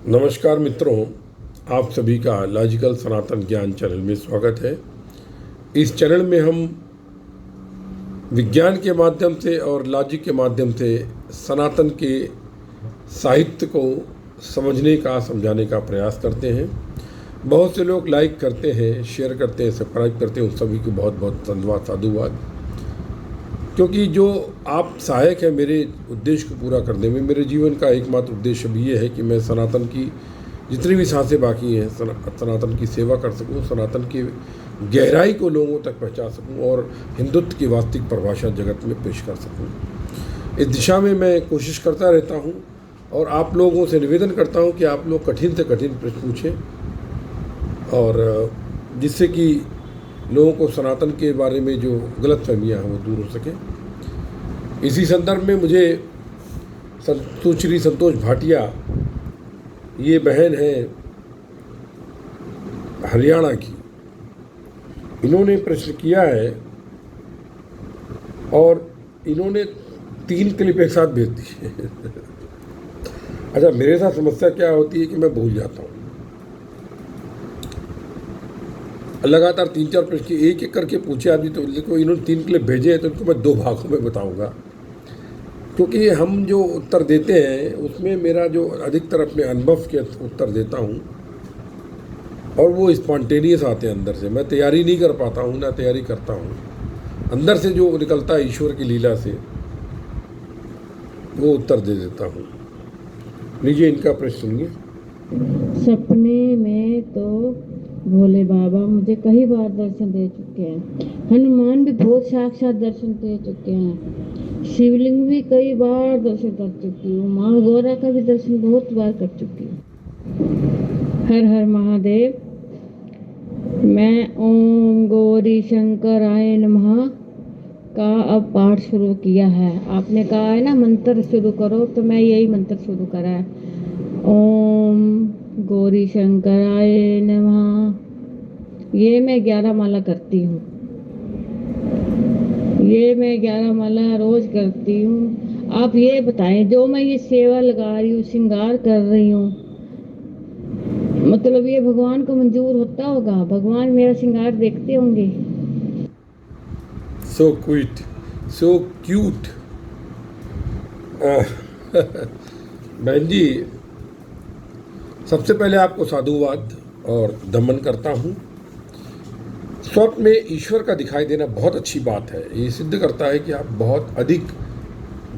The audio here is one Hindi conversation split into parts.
नमस्कार मित्रों, आप सभी का लॉजिकल सनातन ज्ञान चैनल में स्वागत है। इस चैनल में हम विज्ञान के माध्यम से और लॉजिक के माध्यम से सनातन के साहित्य को समझने का, समझाने का प्रयास करते हैं। बहुत से लोग लाइक करते हैं, शेयर करते हैं, सब्सक्राइब करते हैं, उन सभी को बहुत बहुत धन्यवाद, साधुवाद। क्योंकि जो आप सहायक है मेरे उद्देश्य को पूरा करने में। मेरे जीवन का एकमात्र उद्देश्य भी ये है कि मैं सनातन की जितनी भी सांसें बाकी हैं, सनातन की सेवा कर सकूं, सनातन की गहराई को लोगों तक पहुंचा सकूं और हिंदुत्व की वास्तविक परिभाषा जगत में पेश कर सकूं। इस दिशा में मैं कोशिश करता रहता हूं और आप लोगों से निवेदन करता हूं कि आप लोग कठिन से कठिन प्रश्न पूछें और जिससे कि लोगों को सनातन के बारे में जो गलतफहमियां हैं वो दूर हो सके। इसी संदर्भ में मुझे सुश्री संतोष भाटिया, ये बहन है हरियाणा की, इन्होंने प्रश्न किया है और इन्होंने 3 क्लिप एक साथ भेज दी है। अच्छा, मेरे साथ समस्या क्या होती है कि मैं भूल जाता हूँ। लगातार 3-4 प्रश्न एक एक करके पूछे आदमी, तो देखो इन्होंने 3 क्लिप भेजे हैं तो इनको मैं 2 भागों में बताऊंगा। क्योंकि हम जो उत्तर देते हैं उसमें मेरा जो अधिकतर अपने अनुभव के उत्तर देता हूं और वो स्पॉन्टेनियस आते हैं अंदर से। मैं तैयारी नहीं कर पाता हूं, ना तैयारी करता हूं, अंदर से जो निकलता है ईश्वर की लीला से वो उत्तर दे देता हूं। लीजिए इनका प्रश्न सुनिए। सपने में तो भोले बाबा मुझे कई बार दर्शन दे चुके हैं, हनुमान भी बहुत साक्षात दर्शन दे चुके हैं, शिवलिंग भी कई बार दर्शन कर चुकी हूँ, माँ गौरा का भी दर्शन बहुत बार कर चुकी हूँ। हर हर महादेव। मैं ओम गौरी शंकराय नमः का अब पाठ शुरू किया है। आपने कहा है ना मंत्र शुरू करो, तो मैं यही मंत्र शुरू करा है। ओम गौरी शंकराय नमः। ये मैं 11 माला करती हूँ, ये मैं 11 माला रोज करती हूँ। आप ये बताएं, जो मैं ये सेवा लगा रही हूँ, श्रृंगार कर रही हूँ, मतलब ये भगवान को मंजूर होता होगा? भगवान मेरा श्रृंगार देखते होंगे? So cute, so cute. बहन जी, सबसे पहले आपको साधुवाद और दमन करता हूँ। स्वप्न में ईश्वर का दिखाई देना बहुत अच्छी बात है। ये सिद्ध करता है कि आप बहुत अधिक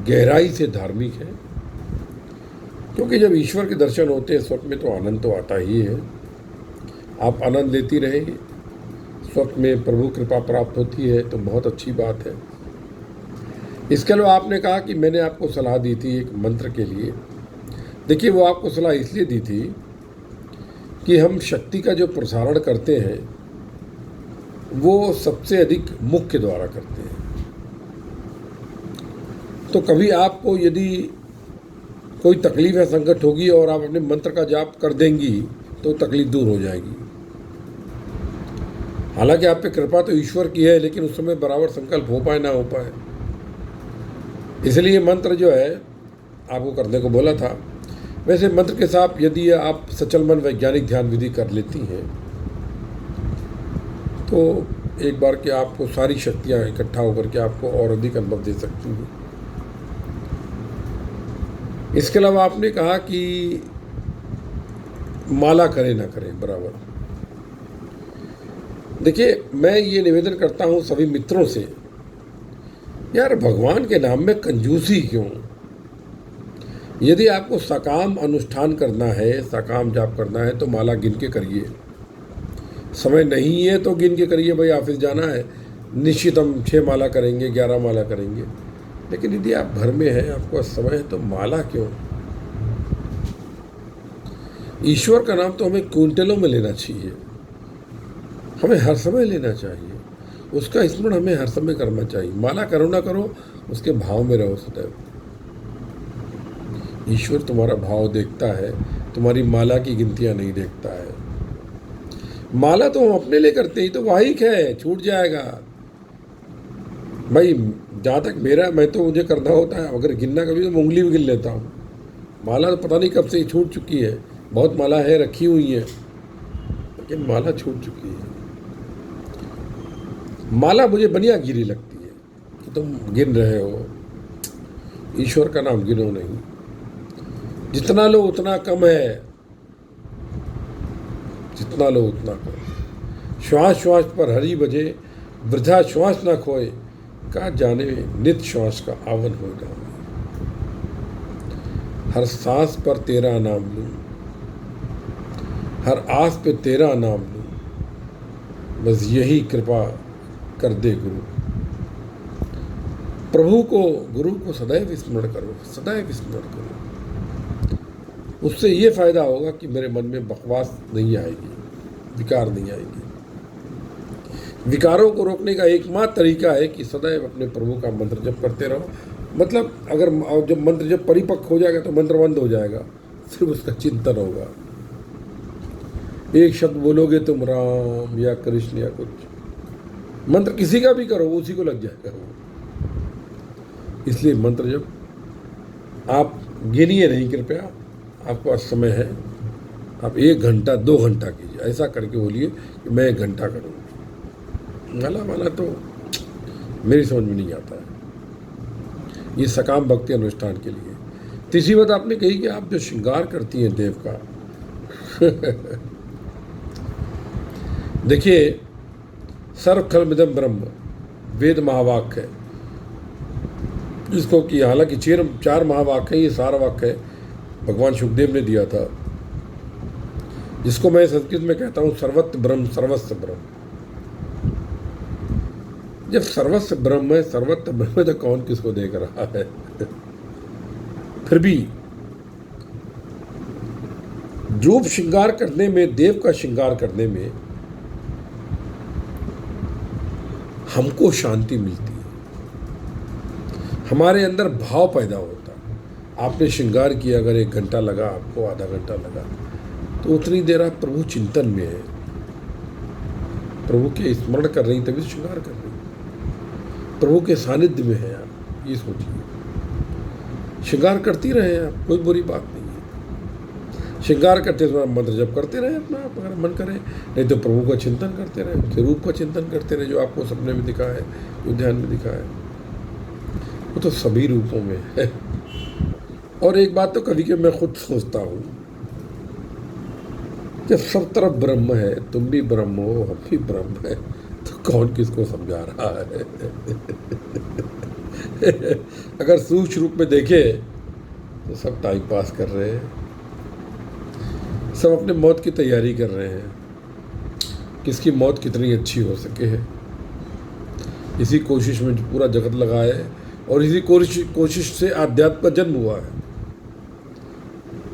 गहराई से धार्मिक हैं, क्योंकि जब ईश्वर के दर्शन होते हैं स्वप्न में तो आनंद तो आता ही है। आप आनंद लेती रहेंगे, स्वप्न में प्रभु कृपा प्राप्त होती है तो बहुत अच्छी बात है। इसके अलावा आपने कहा कि मैंने आपको सलाह दी थी एक मंत्र के लिए। देखिए, वो आपको सलाह इसलिए दी थी कि हम शक्ति का जो प्रसारण करते हैं वो सबसे अधिक मुख के द्वारा करते हैं। तो कभी आपको यदि कोई तकलीफ या संकट होगी और आप अपने मंत्र का जाप कर देंगी तो तकलीफ दूर हो जाएगी। हालांकि आप पे कृपा तो ईश्वर की है, लेकिन उस समय बराबर संकल्प हो पाए ना हो पाए, इसलिए मंत्र जो है आपको करने को बोला था। वैसे मंत्र के साथ यदि आप सचल मन वैज्ञानिक ध्यान विधि कर लेती हैं तो एक बार के आपको सारी शक्तियाँ इकट्ठा होकर के आपको और अधिक अनुभव दे सकती हैं। इसके अलावा आपने कहा कि माला करें ना करें, बराबर। देखिए, मैं ये निवेदन करता हूँ सभी मित्रों से, यार भगवान के नाम में कंजूसी क्यों? यदि आपको सकाम अनुष्ठान करना है, सकाम जाप करना है तो माला गिन के करिए। समय नहीं है तो गिन के करिए, भाई ऑफिस जाना है, निश्चित हम 6 माला करेंगे, 11 माला करेंगे। लेकिन यदि आप घर में हैं, आपको समय है तो माला क्यों? ईश्वर का नाम तो हमें क्विंटलों में लेना चाहिए, हमें हर समय लेना चाहिए, उसका स्मरण हमें हर समय करना चाहिए। माला करो ना करो, उसके भाव में रहो सदैव। ईश्वर तुम्हारा भाव देखता है, तुम्हारी माला की गिनतियां नहीं देखता है। माला तो हम अपने लिए करते ही तो वाहिक है, छूट जाएगा भाई। जहाँ तक मैं तो मुझे करना होता है, अगर गिनना कभी तो उंगली भी गिन लेता हूँ। माला तो पता नहीं कब से ही छूट चुकी है, बहुत माला है, रखी हुई है, लेकिन माला छूट चुकी है। माला मुझे बनियागिरी लगती है कि तुम गिन रहे हो, ईश्वर का नाम गिनो नहीं। जितना लो उतना कम है, जितना लो उतना कम। श्वास श्वास पर हरि बजे, वृथा श्वास न खोए, का जाने नित श्वास का आवन हो जाए। हर सांस पर तेरा नाम लूं, हर आस पे तेरा नाम लूं, बस यही कृपा कर दे गुरु। प्रभु को, गुरु को सदैव स्मरण करो, सदैव स्मरण करो। उससे ये फायदा होगा कि मेरे मन में बकवास नहीं आएगी, विकार नहीं आएगी। विकारों को रोकने का एकमात्र तरीका है कि सदैव अपने प्रभु का मंत्र जप करते रहो। मतलब अगर जब मंत्र जब परिपक्व हो जाएगा तो मंत्र बंद हो जाएगा, सिर्फ उसका चिंतन होगा। एक शब्द बोलोगे तुम राम या कृष्ण या कुछ, मंत्र किसी का भी करो उसी को लग जाएगा वो। इसलिए मंत्र जब आप गिनिए नहीं, कृपया, आपके पास समय है, आप 1 घंटा 2 घंटा कीजिए। ऐसा करके बोलिए कि मैं 1 घंटा करूँगा। माला वाला तो मेरी समझ में नहीं आता है, ये सकाम भक्ति अनुष्ठान के लिए। तीसरी बात आपने कही कि आप जो श्रृंगार करती हैं देव का देखिए, सर्व खलमिदं ब्रह्म वेद महावाक्य है, जिसको कि हालांकि 4 महावाक्य है, ये सारा वाक्य है भगवान सुखदेव ने दिया था, जिसको मैं संस्कृत में कहता हूँ सर्वत्र ब्रह्म सर्वस्व ब्रह्म। जब सर्वस्व ब्रह्म है, सर्वत्र ब्रह्म है, तो कौन किसको देख रहा है फिर भी जो श्रृंगार करने में, देव का श्रृंगार करने में हमको शांति मिलती है, हमारे अंदर भाव पैदा होता है। आपने श्रृंगार किया, अगर 1 घंटा लगा आपको, आधा घंटा लगा, तो उतनी देर आप प्रभु चिंतन में है, प्रभु के स्मरण कर रही, तभी श्रृंगार कर रही, प्रभु के सानिध्य में है आप, ये सोचिए। श्रृंगार करती रहे आप, कोई बुरी बात नहीं है। श्रृंगार करते समय मंत्र जप करते रहे अपना, आप अगर मन करे, नहीं तो प्रभु का चिंतन करते रहे, उसके रूप का चिंतन करते रहे, जो आपको सपने में दिखा है, जो ध्यान में दिखा है, वो तो सभी रूपों में है। और एक बात तो कभी कभी मैं खुद सोचता हूँ, जब सब तरफ ब्रह्म है, तुम भी ब्रह्म हो, हम भी ब्रह्म है, तो कौन किसको समझा रहा है अगर सूक्ष्म रूप में देखे तो सब टाइम पास कर रहे हैं, सब अपने मौत की तैयारी कर रहे हैं, किसकी मौत कितनी अच्छी हो सके है, इसी कोशिश में पूरा जगत लगा है। और इसी कोशिश से आध्यात्म का जन्म हुआ है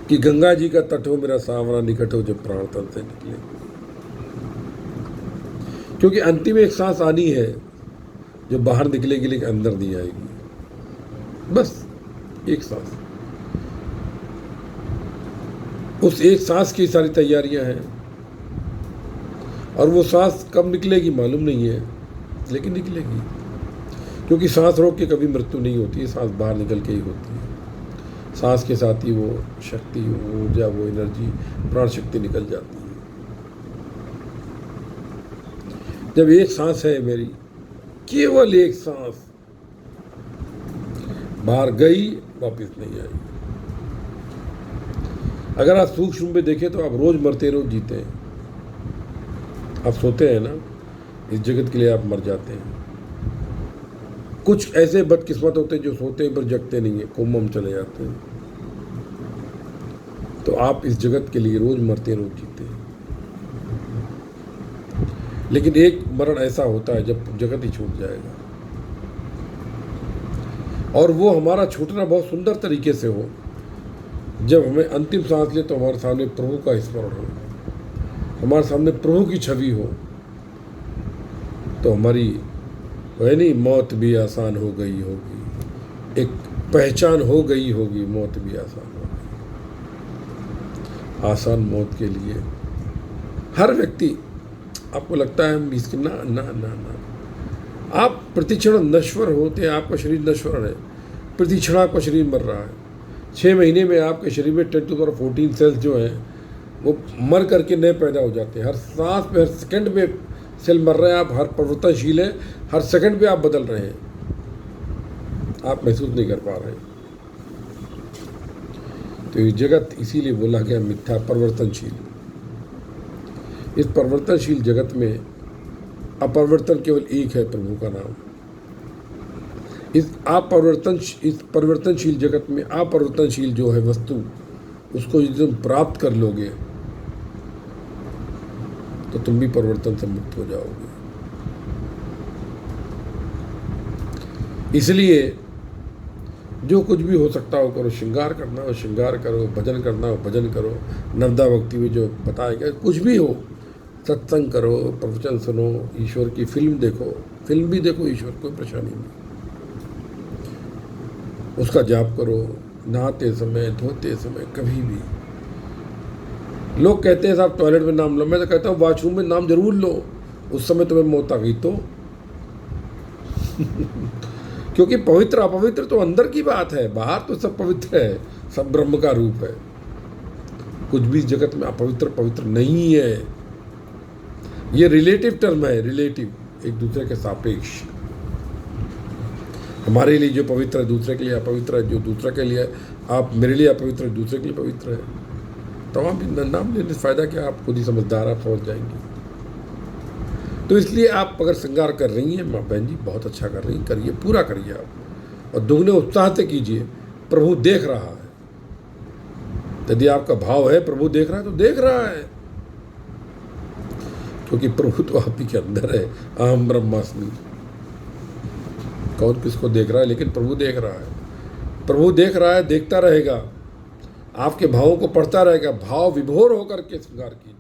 कि गंगा जी का तट हो मेरा सांवरा, निकट हो जब प्राण तन से निकले। क्योंकि अंतिम एक सांस आनी है जो बाहर निकलेगी लेकिन अंदर नहीं आएगी, बस एक सांस। उस एक सांस की सारी तैयारियां हैं, और वो सांस कब निकलेगी मालूम नहीं है, लेकिन निकलेगी। क्योंकि सांस रोक के कभी मृत्यु नहीं होती है, सांस बाहर निकल के ही होती है। सांस के साथ ही वो शक्ति, वो ऊर्जा, वो एनर्जी, प्राण शक्ति निकल जाती है। जब एक सांस है मेरी, केवल एक सांस, बाहर गई वापस नहीं आई। अगर आप सूक्ष्म में देखें तो आप रोज मरते रोज जीते हैं। आप सोते हैं ना, इस जगत के लिए आप मर जाते हैं। कुछ ऐसे बदकिस्मत होते हैं जो सोते हैं पर जगते नहीं है, कोमा में चले जाते हैं। तो आप इस जगत के लिए रोज मरते रोज जीते हैं। लेकिन एक मरण ऐसा होता है जब जगत ही छूट जाएगा, और वो हमारा छूटना बहुत सुंदर तरीके से हो। जब हमें अंतिम सांस ले तो हमारे सामने प्रभु का स्मरण हो, हमारे सामने प्रभु की छवि हो, तो हमारी है नहीं, मौत भी आसान हो गई होगी, एक पहचान हो गई होगी, मौत भी आसान होगी। आसान मौत के लिए हर व्यक्ति, आपको लगता है इसकी ना ना ना ना, आप प्रतिक्षण नश्वर होते हैं, आपका शरीर नश्वर है, प्रतिक्षण आपका शरीर मर रहा है। 6 महीने में आपके शरीर में 10 to the 14 सेल्स जो हैं वो मर करके नए पैदा हो जाते हैं। हर सांस पे, हर सेकंड में सेल मर रहे हैं आप, हर परिवर्तनशील है, हर सेकंड पे आप बदल रहे हैं, आप महसूस नहीं कर पा रहे हैं। तो ये जगत इसीलिए बोला गया मिथ्या, परिवर्तनशील। इस परिवर्तनशील जगत में अपरिवर्तन केवल एक है, प्रभु का नाम। इस परिवर्तनशील जगत में अपरिवर्तनशील जो है वस्तु, उसको यदि तुम प्राप्त कर लोगे तो तुम भी परिवर्तन से मुक्त हो जाओगे। इसलिए जो कुछ भी हो सकता हो करो, श्रृंगार करना हो श्रृंगार करो, भजन करना हो भजन करो, नवदा भक्ति में जो बताएगा कुछ भी हो, सत्संग करो, प्रवचन सुनो, ईश्वर की फिल्म देखो, फिल्म भी देखो ईश्वर, कोई परेशानी नहीं। उसका जाप करो, नहाते समय, धोते समय, कभी भी। लोग कहते हैं साहब टॉयलेट में नाम लो, मैं तो कहता हूँ वॉशरूम में नाम जरूर लो, उस समय तुम्हें मौत आ गई तो क्योंकि पवित्र अपवित्र तो अंदर की बात है, बाहर तो सब पवित्र है, सब ब्रह्म का रूप है। कुछ भी जगत में अपवित्र पवित्र नहीं है। ये रिलेटिव टर्म है, रिलेटिव, एक दूसरे के सापेक्ष। हमारे लिए जो पवित्र है दूसरे के लिए अपवित्र है, जो दूसरा के लिए आप मेरे लिए अपवित्र है दूसरे के लिए पवित्र है। तो आप नाम लेने से फायदा क्या, आप खुद ही समझदार, आप समझ जाएंगे। तो इसलिए आप अगर श्रृंगार कर रही हैं माँ बहन जी, बहुत अच्छा कर रही हैं, करिए, पूरा करिए आप, और दुगने उत्साह से कीजिए। प्रभु देख रहा है। यदि आपका भाव है प्रभु देख रहा है तो देख रहा है, क्योंकि प्रभु तो आप ही के अंदर है। अहम ब्रह्मास्मि। कौन किसको देख रहा है, लेकिन प्रभु देख रहा है। प्रभु देख रहा है, देखता रहेगा, आपके भावों को पढ़ता रहेगा। भाव विभोर होकर के श्रृंगार कीजिए,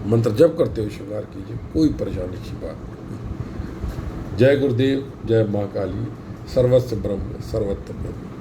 मंत्र जप करते हुए श्रृंगार कीजिए, कोई परेशानी की बात नहीं। जय गुरुदेव, जय माँ काली, सर्वस्व ब्रह्म सर्वत्र ब्रह्म।